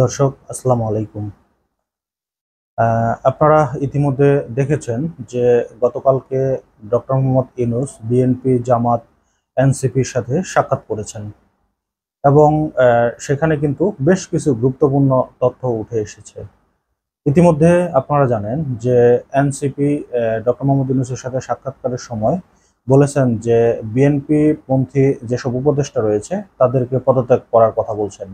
দর্শক আসসালামু আলাইকুম। আপনারা ইতিমধ্যে দেখেছেন যে গতকালকে ডক্টর মোহাম্মদ ইউনূস বিএনপি, জামাত, এনসিপির সাথে সাক্ষাৎ করেছেন এবং সেখানে কিন্তু বেশ কিছু গুরুত্বপূর্ণ তথ্য উঠে এসেছে। ইতিমধ্যে আপনারা জানেন যে এনসিপি ডক্টর মোহাম্মদ ইউনূসের সাথে সাক্ষাৎকারের সময় বলেছেন যে বিএনপি পন্থী যেসব উপদেষ্টা রয়েছে তাদেরকে পদত্যাগ করার কথা বলছেন।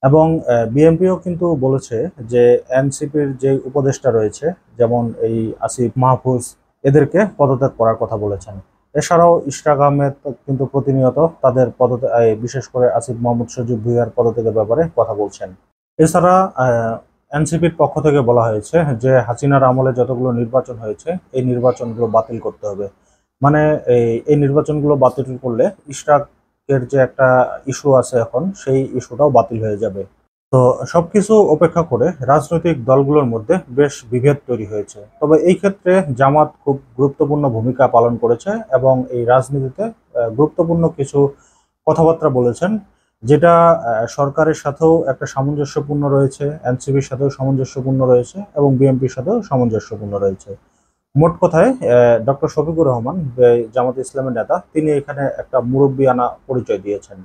এবং বিএনপিও কিন্তু বলেছে যে এনসিপির যে উপদেষ্টা রয়েছে, যেমন এই আসিফ মাহফুজ, এদেরকে পদত্যাগ করার কথা বলেছেন। এছাড়াও ইশরাক আহমেদ কিন্তু প্রতিনিয়ত তাদের বিশেষ করে আসিফ মোহাম্মদ সজীব ভুঁইয়ার পদত্যাগের ব্যাপারে কথা বলছেন। এছাড়া এনসিপির পক্ষ থেকে বলা হয়েছে যে হাসিনার আমলে যতগুলো নির্বাচন হয়েছে এই নির্বাচনগুলো বাতিল করতে হবে। মানে এই নির্বাচনগুলো বাতিল করলে ইশরাকের যে একটা ইস্যু আছে এখন, সেই ইস্যুটাও বাতিল হয়ে যাবে। তো সবকিছু উপেক্ষা করে রাজনৈতিক দলগুলোর মধ্যে বেশ বিভেদ তৈরি হয়েছে। তবে এই ক্ষেত্রে জামাত খুব গুরুত্বপূর্ণ ভূমিকা পালন করেছে এবং এই রাজনীতিতে গুরুত্বপূর্ণ কিছু কথাবার্তা বলেছেন, যেটা সরকারের সাথেও একটা সামঞ্জস্যপূর্ণ রয়েছে, এনসিপির সাথেও সামঞ্জস্যপূর্ণ রয়েছে এবং বিএনপির সাথেও সামঞ্জস্যপূর্ণ রয়েছে। মোট কথায় ডক্টর শফিকুর রহমান, জামাত ইসলামের নেতা, তিনি এখানে একটা মুরব্বিয়ানা পরিচয় দিয়েছেন।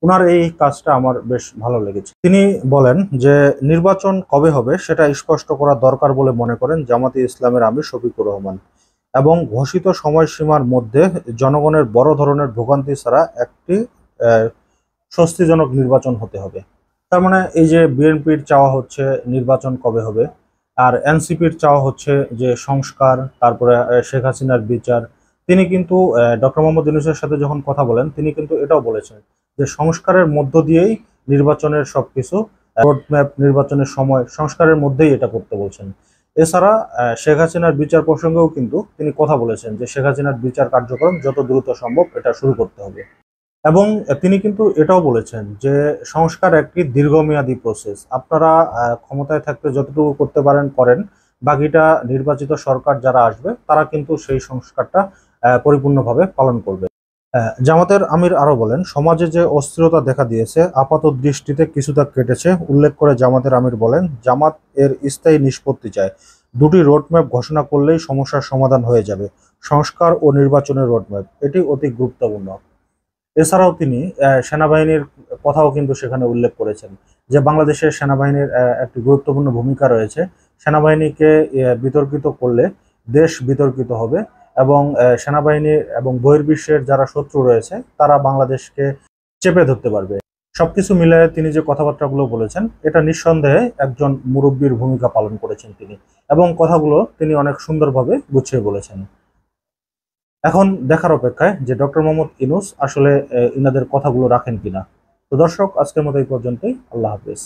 উনার এই কাজটা আমার বেশ ভালো লেগেছে। তিনি বলেন যে নির্বাচন কবে হবে সেটা স্পষ্ট করা দরকার বলে মনে করেন জামাতে ইসলামের আমির শফিকুর রহমান, এবং ঘোষিত সময়সীমার মধ্যে জনগণের বড় ধরনের ভোগান্তি ছাড়া একটি আহ, স্বস্তিজনক নির্বাচন হতে হবে। তার মানে এই যে বিএনপির চাওয়া হচ্ছে নির্বাচন কবে হবে, আর এনসিপির চাওয়া হচ্ছে যে সংস্কার, তারপরে শেখ হাসিনার বিচার। তিনি কিন্তু ডক্টর মোহাম্মদ ইউনূসের সাথে যখন কথা বলেন, তিনি কিন্তু এটাও বলেছেন যে সংস্কারের মধ্য দিয়েই নির্বাচনের সবকিছু, রোডম্যাপ, নির্বাচনের সময় সংস্কারের মধ্যেই এটা করতে বলছেন। এছাড়া শেখ হাসিনার বিচার প্রসঙ্গেও কিন্তু তিনি কথা বলেছেন যে শেখ হাসিনার বিচার কার্যক্রম যত দ্রুত সম্ভব এটা শুরু করতে হবে। এবং তিনি কিন্তু এটাও বলেছেন যে সংস্কার একটি দীর্ঘমেয়াদী প্রসেস। আপনারা ক্ষমতায় থাকতে যতটুকু করতে পারেন করেন, বাকিটা নির্বাচিত সরকার যারা আসবে তারা কিন্তু সেই সংস্কারটা পরিপূর্ণভাবে পালন করবে। জামাতের আমির আরো বলেন, সমাজে যে অস্থিরতা দেখা দিয়েছে আপাত দৃষ্টিতে কিছুটা কেটেছে উল্লেখ করে জামাতের আমির বলেন, জামাত এর স্থায়ী নিষ্পত্তি চায়। দুটি রোডম্যাপ ঘোষণা করলেই সমস্যার সমাধান হয়ে যাবে। সংস্কার ও নির্বাচনের রোডম্যাপ এটি অতি গুরুত্বপূর্ণ। এছাড়াও তিনি সেনাবাহিনীর কথাও কিন্তু সেখানে উল্লেখ করেছেন যে বাংলাদেশের সেনাবাহিনীর একটি গুরুত্বপূর্ণ ভূমিকা রয়েছে। সেনাবাহিনীকে বিতর্কিত করলে দেশ বিতর্কিত হবে এবং সেনাবাহিনী এবং বহির্বিশ্বের যারা শত্রু রয়েছে তারা বাংলাদেশকে চেপে ধরতে পারবে। সবকিছু মিলিয়ে তিনি যে কথাবার্তাগুলো বলেছেন, এটা নিঃসন্দেহে একজন মুরব্বীর ভূমিকা পালন করেছেন তিনি, এবং কথাগুলো তিনি অনেক সুন্দরভাবে গুছিয়ে বলেছেন। এখন দেখার অপেক্ষায় যে ডক্টর মোহাম্মদ ইউনূস আসলে ইনাদের কথাগুলো রাখেন কিনা। তো দর্শক, আজকের মতো এই পর্যন্তই। আল্লাহ হাফেজ।